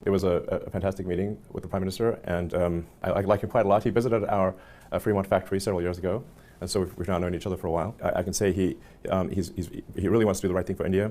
It was a fantastic meeting with the Prime Minister, and I like him quite a lot. He visited our Fremont factory several years ago, and so we've now known each other for a while. I can say he really wants to do the right thing for India.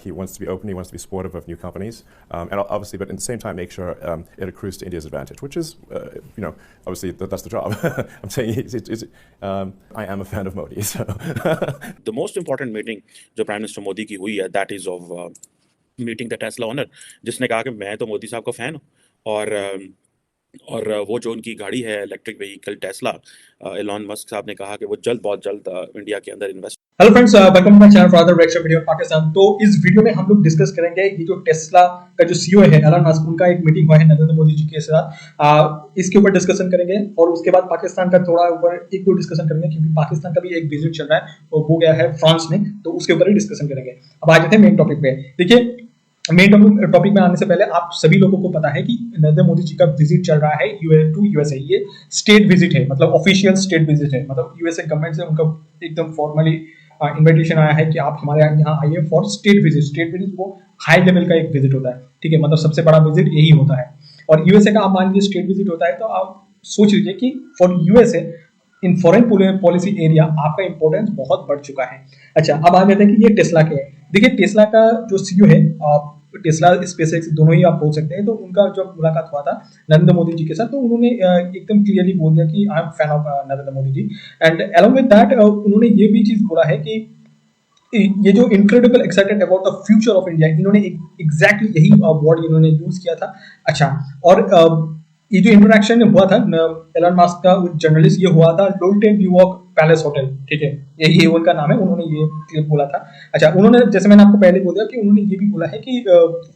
He wants to be open. He wants to be supportive of new companies, and obviously, but at the same time, make sure it accrues to India's advantage, which is, obviously that's the job. I'm saying I am a fan of Modi. So. The most important meeting जो Prime Minister Modi की हुई है, that is of meeting the Tesla owner, जिसने कहा कि मैं तो मोदी साहब का फैन हूँ और वो जो उनकी गाड़ी है electric vehicle Tesla, Elon Musk साहब ने कहा कि वो बहुत जल्द इंडिया के अंदर invest. Hello friends, welcome to my channel for other reaction video Pakistan. तो इस वीडियो में हम लोग डिस्कस करेंगे ये जो टेस्ला का जो सीईओ है एलन मस्क, उनका एक मीटिंग हुआ है नरेंद्र मोदी जी के साथ। इसके ऊपर डिस्कशन करेंगे और उसके बाद पाकिस्तान का थोड़ा ऊपर एक दो डिस्कशन करेंगे, क्योंकि पाकिस्तान का भी एक विजिट चल रहा है और वो गया है फ्रांस में, तो उसके ऊपर ही डिस्कशन करेंगे। अब आ जाते हैं मेन टॉपिक पे। देखिए, मेन टॉपिक में आने से पहले आप सभी लोगों को पता है कि नरेंद्र मोदी जी का विजिट चल रहा है यूएसए। ये स्टेट विजिट है, मतलब ऑफिशियल स्टेट विजिट है, मतलब यूएसए गवर्नमेंट से उनका एकदम फॉर्मली इन्विटेशन आया है कि आप हमारे यहाँ आइए for state visit. State visit वो हाई लेवल का एक विजिट होता है, ठीक है, मतलब सबसे बड़ा विजिट यही होता है। और यूएसए का आप मान लीजिए स्टेट विजिट होता है, तो आप सोच लीजिए कि for USA in foreign policy area आपका इंपॉर्टेंस बहुत बढ़ चुका है। अच्छा, अब आ जाते हैं कि ये टेस्ला के है। देखिए, टेस्ला का जो सीईओ है, टेस्ला स्पेसएक्स दोनों ही आप बोल सकते हैं, तो उनका जब मुलाकात हुआ था नरेंद्र मोदी जी के साथ, तो उन्होंने एकदम क्लियरली बोल दिया कि I am fan of Narendra Modi ji. And along with that उन्होंने ये भी चीज बोला है कि ये जो incredible excited about the future of India, इन्होंने एग्जैक्टली यही वर्ड इन्होंने यूज किया था। अच्छा, और ये जो इंटरेक्शन हुआ था एलन मस्क का जर्नलिस्ट, ये हुआ था लोल्टेन न्यूयॉर्क पैलेस होटल, ठीक है, ये उनका नाम है, उन्होंने ये बोला था। अच्छा, उन्होंने, जैसे मैंने आपको पहले बोल दिया कि उन्होंने ये भी बोला है कि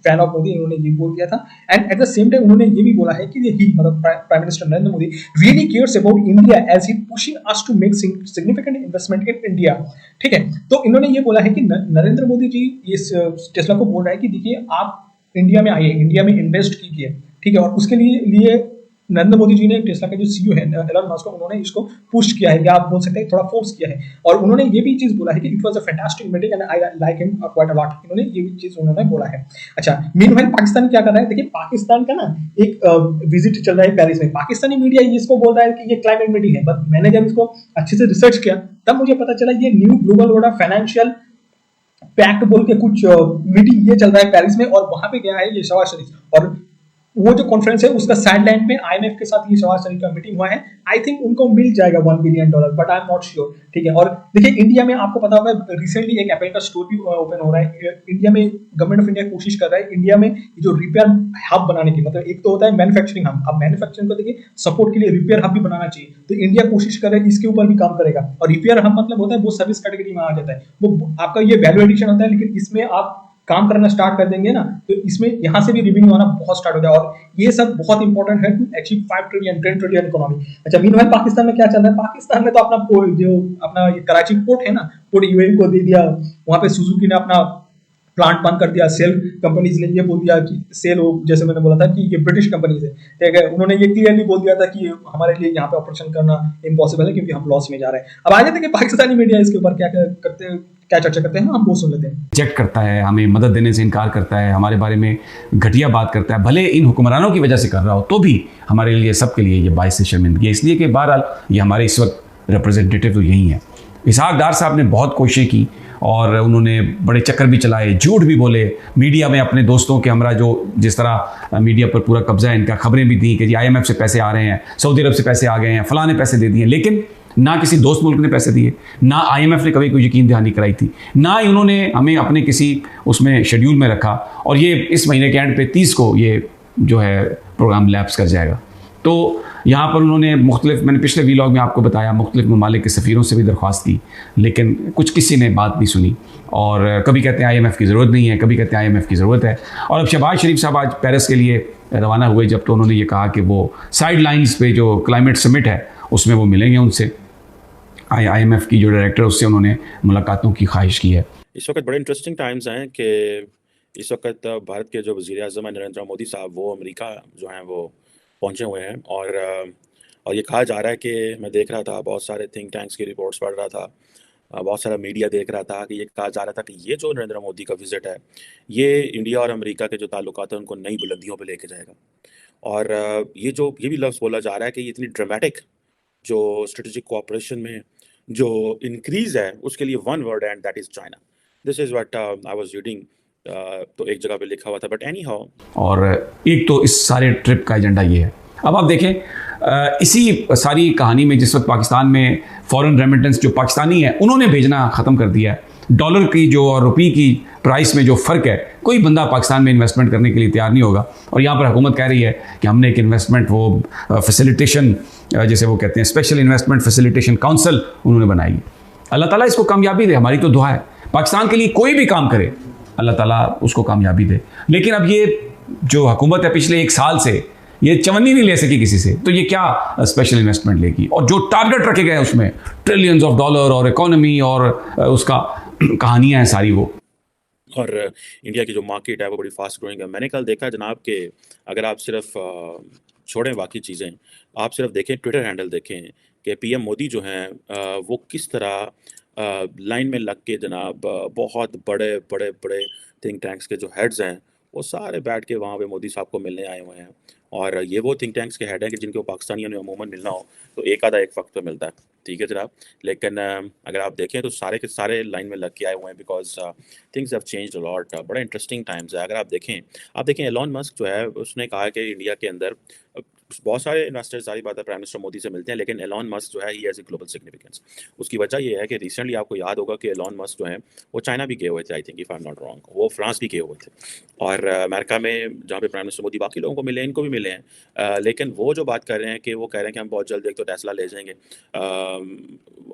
फैन ऑफ मोदी, इन्होंने ये बोल दिया था। And at the same time उन्होंने ये भी बोला है कि ही, मतलब prime minister Narendra Modi really cares about India as he pushing us to make significant investment in India, ठीक है। तो इन्होंने ये बोला है कि नरेंद्र मोदी जी इस टेस्ला को बोल रहा है कि देखिए, आप इंडिया में आइए, इंडिया में इन्वेस्ट कीजिए, ठीक है। और उसके लिए नरेंद्र मोदी जी ने टेस्ला का जो सीईओ है एलन मस्क को, उन्होंने इसको पुश किया है, या आप बोल सकते हैं थोड़ा फोर्स किया है। और उन्होंने ये भी चीज बोला है कि it was a fantastic meeting and I like him quite a lot. इन्होंने ये भी चीज उन्होंने बोला है। अच्छा, मीनवाइल पाकिस्तान क्या कर रहा है? देखिए, पाकिस्तान का ना एक विजिट चल रहा है पेरिस में। पाकिस्तानी मीडिया इसको बोल रहा है कि ये क्लाइमेट मीटिंग है, बट मैंने जब इसको अच्छे से रिसर्च किया तब मुझे पता चला ये new global order financial pact बोल के कुछ मीटिंग ये चल रहा है पेरिस में, और वहां पे गया है ये शहबाज शरीफ। और वो जो कॉन्फ्रेंस है उसका साइडलाइन में आईएमएफ के साथ ये शहबाज शरीफ का मीटिंग हुआ है। आई थिंक उनको मिल जाएगा $1 billion, but I am not sure, ठीक है। और देखिए, इंडिया में आपको पता होगा रिसेंटली एक एप्पल का स्टोर भी ओपन हो रहा है इंडिया में। गवर्नमेंट ऑफ इंडिया कोशिश कर रहा है इंडिया में जो रिपेयर हब बनाने की, मतलब एक तो होता है मैन्युफैक्चरिंग हब, अब मैन्युफैक्चरिंग को देखिए सपोर्ट के लिए रिपेयर हब भी बनाना चाहिए, तो इंडिया कोशिश कर रहा है इसके ऊपर भी काम करेगा। और रिपेयर हब मतलब होता है वो सर्विस कैटेगरी में आ जाता है, वो आपका ये वैल्यू एडिशन होता है, लेकिन इसमें आप काम करना स्टार्ट कर देंगे ना, तो इसमें यहां से भी रेवेन्यू आना बहुत स्टार्ट हो जाए। और ये सब बहुत इंपॉर्टेंट है टू अचीव 5 ट्रिलियन 10 ट्रिलियन इकोनॉमी। अच्छा, मीनवाइल पाकिस्तान में क्या चल रहा है? पाकिस्तान में तो अपना जो अपना कराची पोर्ट है ना, पोर्ट यूएई को दे दिया। वहां पे सुजुकी ने अपना प्लांट बंद कर दिया। सेल कंपनीज ने ये बोल दिया कि सेल, जैसे मैंने बोला था कि ये ब्रिटिश कंपनीज है, ठीक है, उन्होंने ये क्लियरली बोल दिया था कि हमारे लिए यहाँ पे ऑपरेशन करना इम्पॉसिबल है क्योंकि हम लॉस में जा रहे हैं। अब आ जाते हैं कि पाकिस्तानी मीडिया इसके ऊपर क्या करते हैं, क्या चर्चा करते हैं, हम वो सुन लेते हैं। रिजेक्ट करता है, हमें मदद देने से इनकार करता है, हमारे बारे में घटिया बात करता है, भले इन हुक्मरानों की वजह से कर रहा हो, तो भी हमारे लिए, सबके लिए ये बाइस से शर्मिंदगी है। इसलिए कि बहरहाल ये हमारे इस वक्त रिप्रेजेंटेटिव तो यही हैं। इसहाक डार साहब ने बहुत कोशिश की और उन्होंने बड़े चक्कर भी चलाए, झूठ भी बोले, मीडिया में अपने दोस्तों के हमरा जो जिस तरह मीडिया पर पूरा कब्जा है इनका, खबरें भी दी कि जी IMF से पैसे आ रहे हैं, सऊदी अरब से पैसे आ गए हैं, फलां ने पैसे दे दिए। लेकिन ना किसी दोस्त मुल्क ने पैसे दिए, ना IMF ने कभी कोई यकीन दहानी कराई थी, ना ही उन्होंने हमें अपने किसी उसमें शेड्यूल में रखा। और ये इस महीने के एंड पे 30 को ये जो है प्रोग्राम लैप्स कर जाएगा। तो यहाँ पर उन्होंने मैंने पिछले वीलॉग में आपको बताया, मुख्तलिफ ममालिक के सफ़ीरों से भी दरख्वास्त की, लेकिन किसी ने बात नहीं सुनी। और कभी कहते हैं IMF की ज़रूरत नहीं है, कभी कहते हैं IMF की ज़रूरत है। और अब शहबाज शरीफ साहब आज पेरिस के लिए रवाना हुए, जब तो उन्होंने ये कहा कि वो साइड लाइन्स पे जो क्लाइमेट समिट है उसमें वो मिलेंगे उनसे। IMF की जो डायरेक्टर, उससे उन्होंने मुलाकातों की ख्वाहिश की है। इस वक्त बड़े इंटरेस्टिंग टाइम्स हैं कि इस वक्त भारत के जो वज़ीर आज़म हैं नरेंद्र मोदी साहब, वो अमेरिका जो हैं वो पहुंचे हुए हैं। और ये कहा जा रहा है कि मैं देख रहा था बहुत सारे थिंक टैंक्स की रिपोर्ट्स पढ़ रहा था बहुत सारा मीडिया देख रहा था कि ये कहा जा रहा था कि ये जो नरेंद्र मोदी का विजिट है ये इंडिया और अमेरिका के जो ताल्लुकात हैं उनको नई बुलंदियों पे लेके जाएगा। और ये भी लफ्ज़ बोला जा रहा है कि ये इतनी ड्रामेटिक जो स्ट्रेटेजिक कोऑपरेशन में जो इंक्रीज है उसके लिए one word and that is China. This is what I was reading, तो एक जगह पे लिखा हुआ था, बट एनी हाउ। और एक तो इस सारे ट्रिप का एजेंडा ये है। अब आप देखें इसी सारी कहानी में जिस वक्त पाकिस्तान में फॉरेन रेमिटेंस जो पाकिस्तानी है उन्होंने भेजना ख़त्म कर दिया है, डॉलर की जो और रुपये की प्राइस में जो फ़र्क है, कोई बंदा पाकिस्तान में इन्वेस्टमेंट करने के लिए तैयार नहीं होगा। और यहाँ पर हुकूमत कह रही है कि हमने एक इन्वेस्टमेंट वो फैसिलिटेशन जैसे वो कहते हैं स्पेशल इन्वेस्टमेंट फैसिलिटेशन काउंसिल उन्होंने बनाई है। अल्लाह ताला इसको कामयाबी दे, हमारी तो दुआ है पाकिस्तान के लिए कोई भी काम करे अल्लाह ताला उसको कामयाबी दे। लेकिन अब ये जो हुकूमत है पिछले 1 साल से ये चवन्नी नहीं ले सकी किसी से, तो ये क्या स्पेशल इन्वेस्टमेंट लेगी? और जो टारगेट रखे गए उसमें ट्रिलियंस ऑफ डॉलर और इकोनॉमी और उसका कहानियां हैं सारी वो। और इंडिया की जो मार्केट है वो बड़ी फास्ट ग्रोइंग है। मैंने कल देखा जनाब कि अगर आप सिर्फ छोड़ें बाकी चीज़ें, आप सिर्फ देखें ट्विटर हैंडल देखें कि पीएम मोदी जो हैं वो किस तरह लाइन में लग के जनाब बहुत बड़े बड़े बड़े थिंक टैंक्स के जो हेड्स हैं वो सारे बैठ के वहाँ पे मोदी साहब को मिलने आए हुए हैं। और ये वो थिंक टैंक्स के हेड हैं कि जिनको पाकिस्तानियों ने अमूमन मिलना हो तो एक आधा एक वक्त पे मिलता है, ठीक है जनाब। लेकिन अगर आप देखें तो सारे के सारे लाइन में लग के आए हुए हैं because things have changed a lot. बड़ा इंटरेस्टिंग टाइम्स है। अगर आप देखें एलॉन मस्क जो है उसने कहा कि इंडिया के अंदर बहुत सारे इन्वेस्टर्स सारी बात है प्राइम मिनिस्टर मोदी से मिलते हैं, लेकिन एलॉन मस्क जो है he has a global significance. उसकी वजह ये है कि रिसेंटली आपको याद होगा कि एलॉन मस्क जो है वो चाइना भी गए हुए थे, I think if I am not wrong, वो फ्रांस भी गए हुए थे। और अमेरिका में जहाँ पे प्राइम मिनिस्टर मोदी बाकी लोगों को मिले इनको भी मिले हैं। लेकिन वो जो बात कर रहे हैं कि वो कह रहे हैं कि हम बहुत जल्द एक तो टेस्ला ले जाएंगे,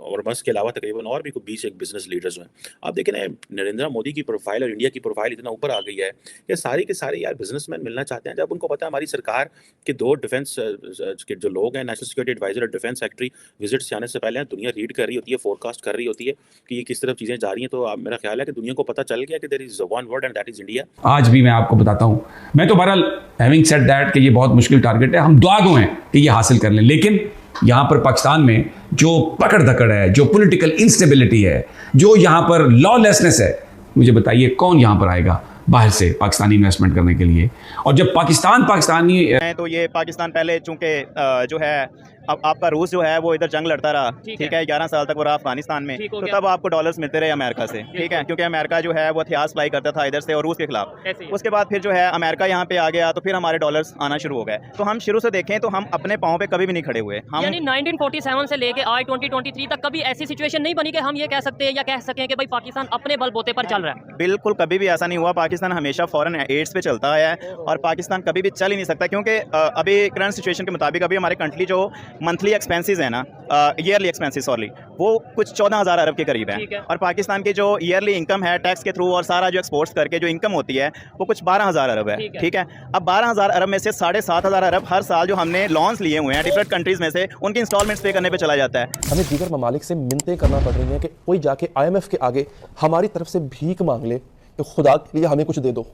और मस्क के अलावा तकरीबन और भी 20 एक बिजनेस लीडर्स हैं। आप देखें ना नरेंद्र मोदी की प्रोफाइल और इंडिया की प्रोफाइल इतना ऊपर आ गई है कि सारी के सारे यार बिजनेसमैन मिलना चाहते हैं। जब उनको पता है हमारी सरकार के 2 डिफेंस के जो लोग हैं नेशनल सिक्योरिटी एडवाइजर और डिफेंस सेक्रेटरी विजिट से आने से पहले दुनिया रीड कर रही होती है, फोरकास्ट कर रही होती है कि ये किस तरफ चीज़ें जा रही हैं, तो मेरा ख्याल है कि दुनिया को पता चल गया कि there is one word and that is India. आज भी मैं आपको बताता हूं, मैं तो बहरहाल हैविंग सेड दैट कि ये बहुत मुश्किल टारगेट है, हम दुआ गो हैं कि ये हासिल कर लें। लेकिन यहाँ पर पाकिस्तान में जो पकड़ धकड़ है, जो पॉलिटिकल इंस्टेबिलिटी है, जो यहाँ पर लॉलेसनेस है, मुझे बताइए कौन यहाँ पर आएगा बाहर से पाकिस्तानी इन्वेस्टमेंट करने के लिए? और जब पाकिस्तानी तो ये पाकिस्तान पहले चूंकि जो है अब आपका रूस जो है वो इधर जंग लड़ता रहा, ठीक है 11 साल तक वो रहा अफगानिस्तान में, तो तब आपको डॉलर्स मिलते रहे अमेरिका से, ठीक है, क्योंकि अमेरिका जो है वो हथियार सप्लाई करता था इधर से और रूस के खिलाफ। उसके बाद फिर जो है अमेरिका यहाँ पे आ गया तो फिर हमारे डॉलर्स आना शुरू हो गए। तो हम शुरू से देखें तो हम अपने पाँव पे कभी भी नहीं खड़े हुए। हम यानी 1947 से लेके आज 2023 तक कभी ऐसी सिचुएशन नहीं बनी कि हम ये कह सकते हैं या कह सकें कि भाई पाकिस्तान अपने बलबूते पर चल रहा है। बिल्कुल कभी भी ऐसा नहीं हुआ। पाकिस्तान हमेशा फॉरेन एड्स पे चलता आया है और पाकिस्तान कभी भी चल ही नहीं सकता, क्योंकि अभी करंट सिचुएशन के मुताबिक अभी हमारे कंट्री जो मंथली एक्सपेंसेस है ना, ईयरली एक्सपेंसेस सॉरी, वो कुछ 14,000 अरब के करीब है। और पाकिस्तान की जो ईयरली इनकम है टैक्स के थ्रू और सारा जो एक्सपोर्ट्स करके जो इनकम होती है वो कुछ 12,000 अरब है, ठीक है। अब 12,000 अरब में से 7,500 अरब हर साल जो हमने लोन्स लिए हुए हैं डिफरेंट कंट्रीज में से उनकी इंस्टॉलमेंट्स पे करने पे चला जाता है। हमें दीगर ममालिक से मिन्नतें करना पड़ रही हैं कि कोई जाके IMF के आगे हमारी तरफ से भीख मांग ले कि खुदा के लिए हमें कुछ दे दो।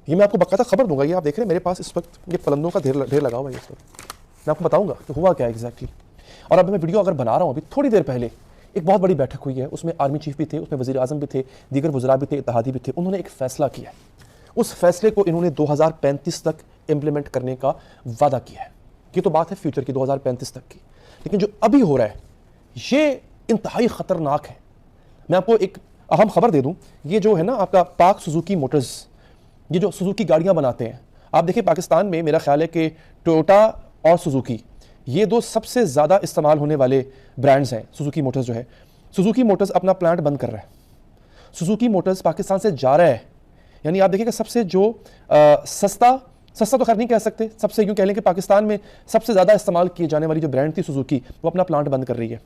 ये मैं आपको बाकायदा खबर दूंगा। ये आप देख रहे हैं मेरे पास इस वक्त ये पलंदों का ढेर लगा हुआ है। इस वक्त मैं आपको बताऊंगा कि हुआ क्या एग्जैक्टली। और अब मैं वीडियो अगर बना रहा हूँ, अभी थोड़ी देर पहले एक बहुत बड़ी बैठक हुई है, उसमें आर्मी चीफ भी थे, उसमें वज़ीर आज़म भी थे, दीगर वज़रा भी थे, इत्तेहादी भी थे। उन्होंने एक फ़ैसला किया है, उस फैसले को इन्होंने 2035 तक इम्प्लीमेंट करने का वादा किया है। ये तो बात है फ्यूचर की 2035 तक की, लेकिन जो अभी हो रहा है ये इंतहाई ख़तरनाक है। मैं आपको एक अहम खबर दे दूँ, ये जो है ना आपका पाक सुजुकी मोटर्स, ये जो सुजुकी गाड़ियाँ बनाते हैं, आप देखिए पाकिस्तान में मेरा ख्याल है कि टोयोटा और सुजुकी ये 2 सबसे ज़्यादा इस्तेमाल होने वाले ब्रांड्स हैं। सुजुकी मोटर्स जो है, सुजुकी मोटर्स अपना प्लांट बंद कर रहा है। सुजुकी मोटर्स पाकिस्तान से जा रहा है, यानी आप देखिए कि सबसे जो सस्ता तो खैर नहीं कह सकते, सबसे यूँ कह लें कि पाकिस्तान में सबसे ज़्यादा इस्तेमाल की जाने वाली जो ब्रांड थी सुजुकी, वो अपना प्लांट बंद कर रही है।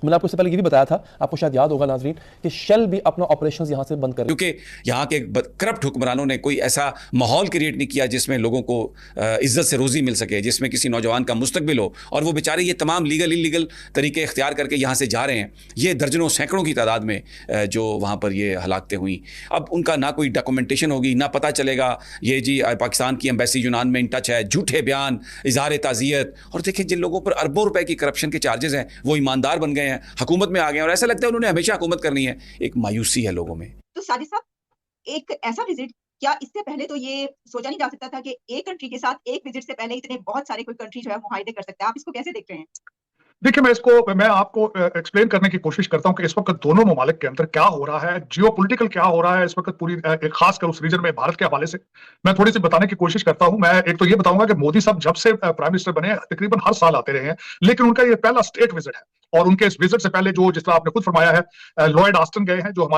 मैंने आपको इससे पहले ये भी बताया था, आपको शायद याद होगा नाजरीन, कि शेल भी अपना ऑपरेशंस यहाँ से बंद कर, क्योंकि यहाँ के करप्ट हुक्मरानों ने कोई ऐसा माहौल क्रिएट नहीं किया जिसमें लोगों को इज्जत से रोज़ी मिल सके, जिसमें किसी नौजवान का मुस्तकबिल हो। और वो बेचारे ये तमाम लीगल इलीगल तरीके इख्तियार करके यहाँ से जा रहे हैं। ये दर्जनों सैकड़ों की तादाद में जो वहाँ पर ये हलाकतें हुई। अब उनका ना कोई डॉक्यूमेंटेशन होगी, ना पता चलेगा ये जी पाकिस्तान की एम्बेसी यूनान में इन टच है, झूठे बयान, इजहार ताज़ियत। और देखें जिन लोगों पर अरबों रुपए की करप्शन के चार्जेस हैं वो ईमानदार बन गए हैं, हुकूमत में आ गए हैं और ऐसा लगता है उन्होंने हमेशा हुकूमत करनी है। एक मायूसी है लोगों में। तो साजिद साहब, एक ऐसा विजिट, क्या इससे पहले तो ये सोचा नहीं जा सकता था कि एक कंट्री के साथ एक विजिट से पहले इतने बहुत सारे कोई कंट्री जो है मुआहिदे कर सकता है? आप इसको कैसे देख रहे हैं? देखिए, मैं आपको एक्सप्लेन करने की कोशिश करता हूं कि इस वक्त दोनों ममालिक के अंदर क्या हो रहा है, जियोपॉलिटिकल क्या हो रहा है इस वक्त पूरी खासकर उस रीजन में भारत के हवाले से मैं थोड़ी सी बताने की कोशिश करता हूं। मैं एक तो ये बताऊंगा कि मोदी साहब जब से प्राइम मिनिस्टर बने तकरीबन हर साल आते रहे हैं, लेकिन उनका ये पहला स्टेट विजिट है। और उनके इस विजिट से पहले जो जिस तरह आपने खुद फरमाया है, लॉयड ऑस्टिन गए हैं जो हमारे